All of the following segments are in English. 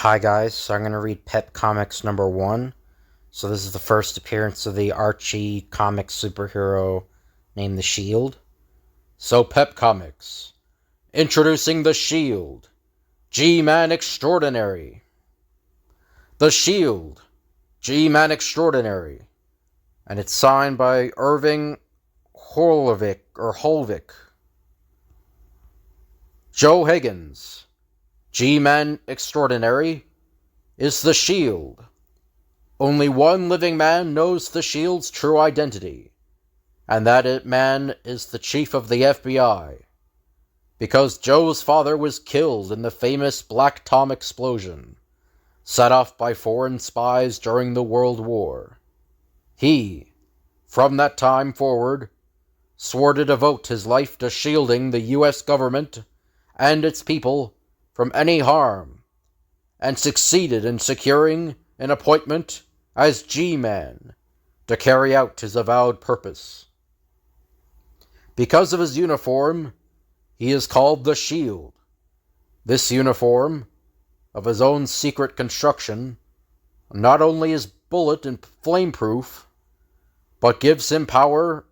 Hi guys, so I'm going to read Pep Comics number 1. So this is the first appearance of the Archie comic superhero named the Shield. So Pep Comics, introducing the Shield, G-Man Extraordinary. The Shield, G-Man Extraordinary. And it's signed by Irving Holvik. Joe Higgins, G-Man Extraordinary, is the Shield. Only one living man knows the Shield's true identity, and that man is the chief of the FBI, because Joe's father was killed in the famous Black Tom explosion, set off by foreign spies during the World War. He, from that time forward, swore to devote his life to shielding the U.S. government and its people from any harm, and succeeded in securing an appointment as G-Man to carry out his avowed purpose. Because of his uniform, he is called the Shield. This uniform, of his own secret construction, not only is bullet and flame-proof, but gives him power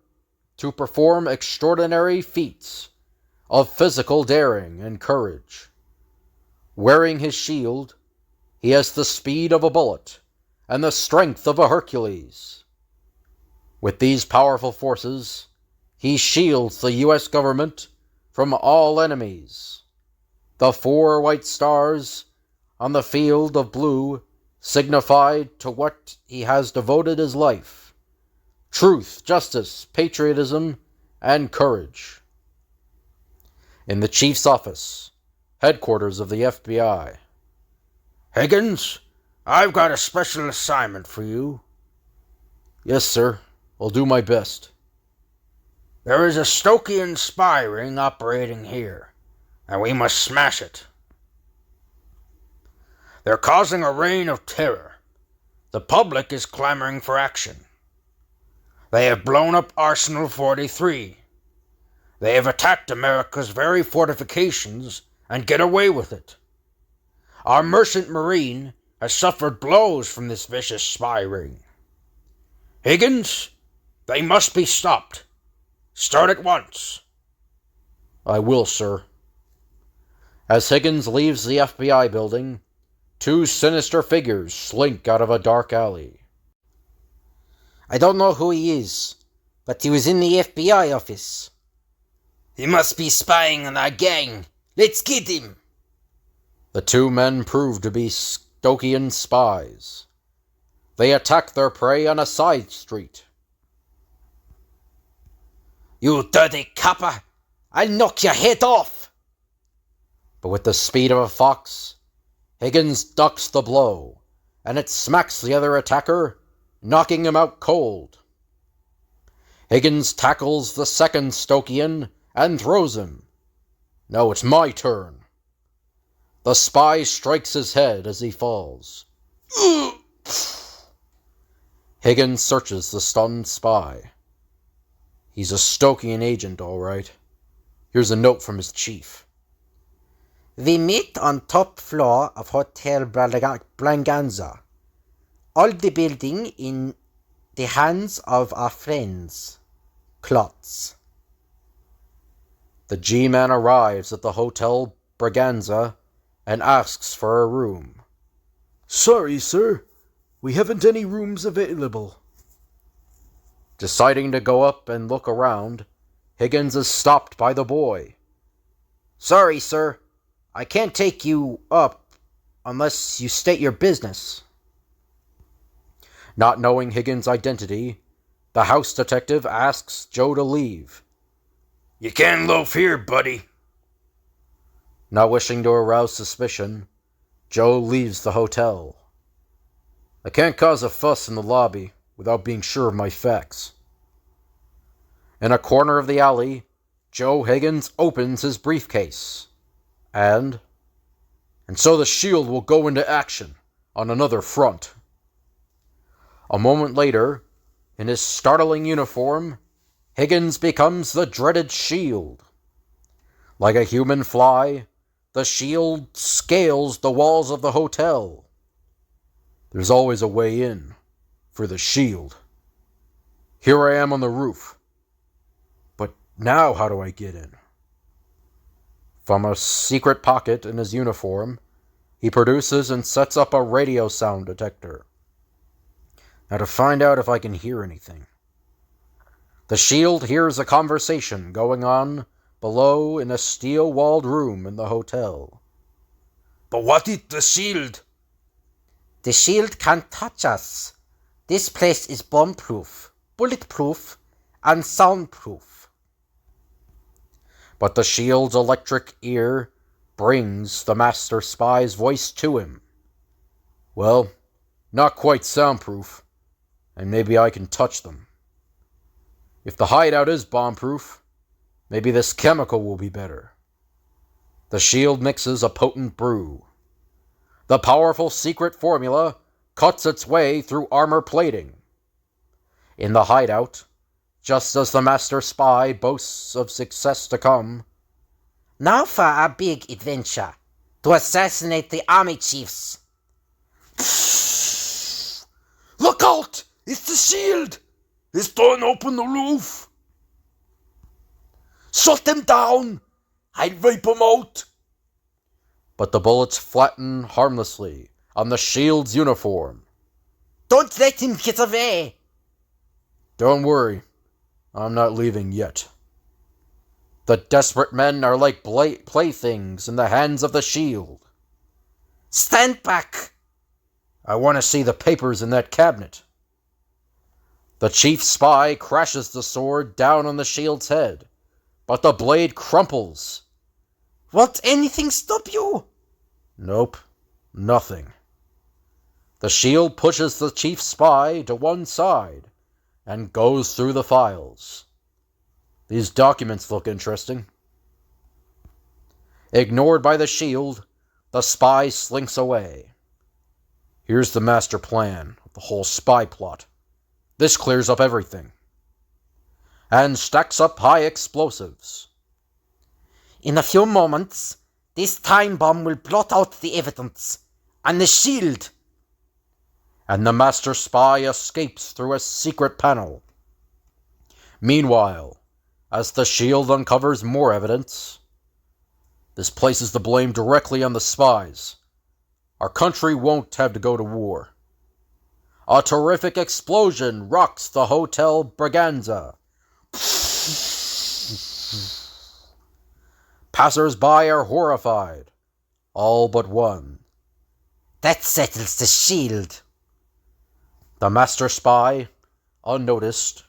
to perform extraordinary feats of physical daring and courage. Wearing his shield, he has the speed of a bullet and the strength of a Hercules. With these powerful forces, he shields the U.S. government from all enemies. The 4 white stars on the field of blue signify to what he has devoted his life: truth, justice, patriotism, and courage. In the chief's office, headquarters of the FBI. Higgins, I've got a special assignment for you. Yes, sir. I'll do my best. There is a Stokian spy ring operating here, and we must smash it. They're causing a reign of terror. The public is clamoring for action. They have blown up Arsenal 43. They have attacked America's very fortifications and get away with it. Our merchant marine has suffered blows from this vicious spy ring. Higgins, they must be stopped. Start at once. I will, sir. As Higgins leaves the FBI building, 2 sinister figures slink out of a dark alley. I don't know who he is, but he was in the FBI office. He must be spying on our gang. Let's get him! The 2 men prove to be Stokian spies. They attack their prey on a side street. You dirty copper! I'll knock your head off! But with the speed of a fox, Higgins ducks the blow, and it smacks the other attacker, knocking him out cold. Higgins tackles the second Stokian and throws him. Now it's my turn. The spy strikes his head as he falls. Higgins searches the stunned spy. He's a Stokian agent, all right. Here's a note from his chief. We meet on top floor of Hotel Braganza. All the building in the hands of our friends. Klotz. The G-Man arrives at the Hotel Braganza and asks for a room. Sorry, sir. We haven't any rooms available. Deciding to go up and look around, Higgins is stopped by the boy. Sorry, sir. I can't take you up unless you state your business. Not knowing Higgins' identity, the house detective asks Joe to leave. You can't loaf here, buddy. Not wishing to arouse suspicion, Joe leaves the hotel. I can't cause a fuss in the lobby without being sure of my facts. In a corner of the alley, Joe Higgins opens his briefcase. And so the Shield will go into action on another front. A moment later, in his startling uniform, Higgins becomes the dreaded Shield. Like a human fly, the shield scales the walls of the hotel. There's always a way in for the shield. Here I am on the roof. But now how do I get in? From a secret pocket in his uniform, he produces and sets up a radio sound detector. Now to find out if I can hear anything. The shield hears a conversation going on below in a steel-walled room in the hotel. But what is the shield? The shield can't touch us. This place is bomb-proof, bulletproof, and soundproof. But the shield's electric ear brings the master spy's voice to him. Well, not quite soundproof, and maybe I can touch them. If the hideout is bomb-proof, maybe this chemical will be better. The shield mixes a potent brew. The powerful secret formula cuts its way through armor plating. In the hideout, just as the master spy boasts of success to come, Now for our big adventure, to assassinate the army chiefs. Look out! It's the shield! It's torn open the roof! Shut them down! I'll wipe them out! but the bullets flatten harmlessly on the shield's uniform. Don't let him get away. Don't worry, I'm not leaving yet. The desperate men are like playthings in the hands of the shield. Stand back. I want to see the papers in that cabinet. The chief spy crashes the sword down on the shield's head, but the blade crumples. Won't anything stop you? Nope, nothing. The shield pushes the chief spy to one side and goes through the files. These documents look interesting. Ignored by the shield, the spy slinks away. Here's the master plan of the whole spy plot. This clears up everything. And stacks up high explosives. In a few moments, this time bomb will blot out the evidence and the shield. And the master spy escapes through a secret panel. Meanwhile, as the shield uncovers more evidence, this places the blame directly on the spies. Our country won't have to go to war. A terrific explosion rocks the Hotel Braganza. Passers-by are horrified, all but one. That settles the shield. The master spy, unnoticed,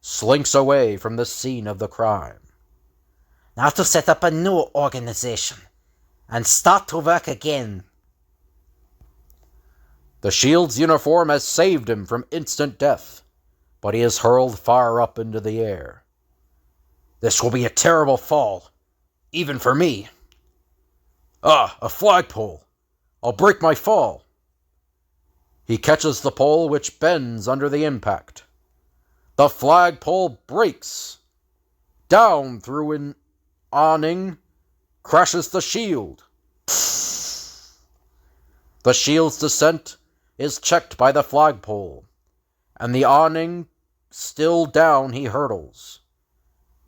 slinks away from the scene of the crime. Now to set up a new organization and start to work again. The shield's uniform has saved him from instant death, but he is hurled far up into the air. This will be a terrible fall, even for me. Ah, a flagpole. I'll break my fall. He catches the pole, which bends under the impact. The flagpole breaks. Down through an awning crashes the shield. The shield's descent is checked by the flagpole, and the awning still down he hurtles.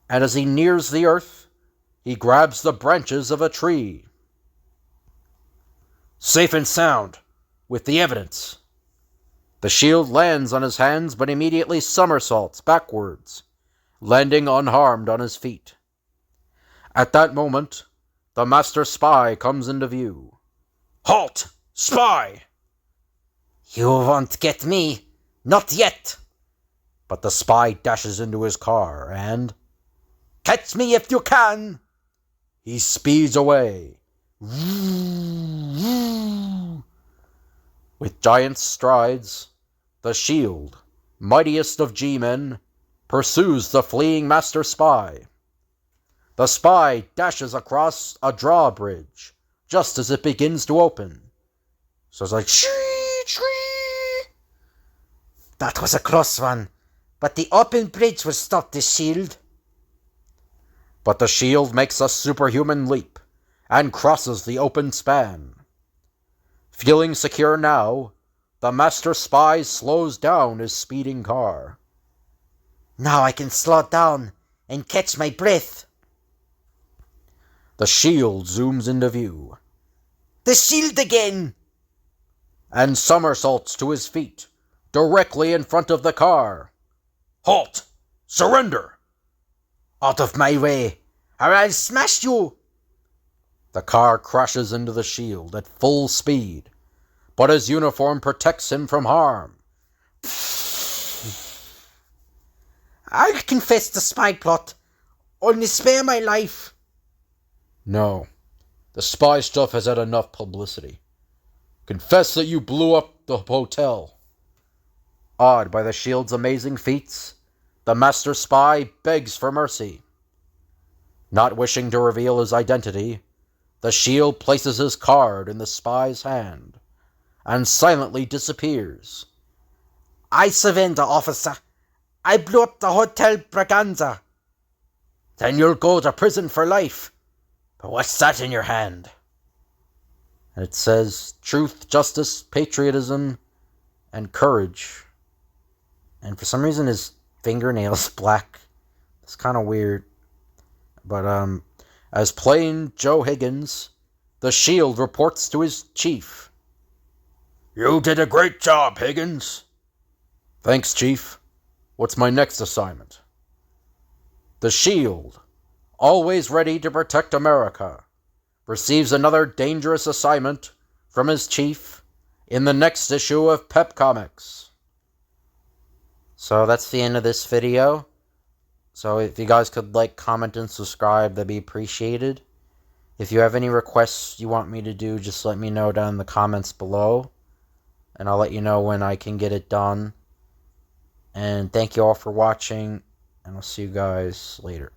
And as he nears the earth, he grabs the branches of a tree. Safe and sound, with the evidence. The shield lands on his hands, but immediately somersaults backwards, landing unharmed on his feet. At that moment, the master spy comes into view. Halt! Spy! You won't get me. Not yet. But the spy dashes into his car and... Catch me if you can. He speeds away. With giant strides, the shield, mightiest of G-men, pursues the fleeing master spy. The spy dashes across a drawbridge just as it begins to open. So it's like, shee, shee. That was a close one, but the open bridge will stop the shield. But the shield makes a superhuman leap and crosses the open span. Feeling secure now, the master spy slows down his speeding car. Now I can slow down and catch my breath. The shield zooms into view. The shield again! And somersaults to his feet, directly in front of the car. Halt! Surrender! Out of my way, or I'll smash you! The car crashes into the shield at full speed, but his uniform protects him from harm. I'll confess the spy plot. Only spare my life. No, the spy stuff has had enough publicity. Confess that you blew up the hotel. Awed by the shield's amazing feats, the master spy begs for mercy. Not wishing to reveal his identity, the shield places his card in the spy's hand and silently disappears. I surrender, officer. I blew up the Hotel Braganza. Then you'll go to prison for life. But what's that in your hand? And it says truth, justice, patriotism, and courage. And for some reason his fingernail's black. It's kind of weird. But as plain Joe Higgins, the shield reports to his chief. You did a great job, Higgins. Thanks, Chief. What's my next assignment? The shield, always ready to protect America, receives another dangerous assignment from his chief in the next issue of Pep Comics. So that's the end of this video. So if you guys could like, comment, and subscribe, that'd be appreciated. If you have any requests you want me to do, just let me know down in the comments below. And I'll let you know when I can get it done. And thank you all for watching, and I'll see you guys later.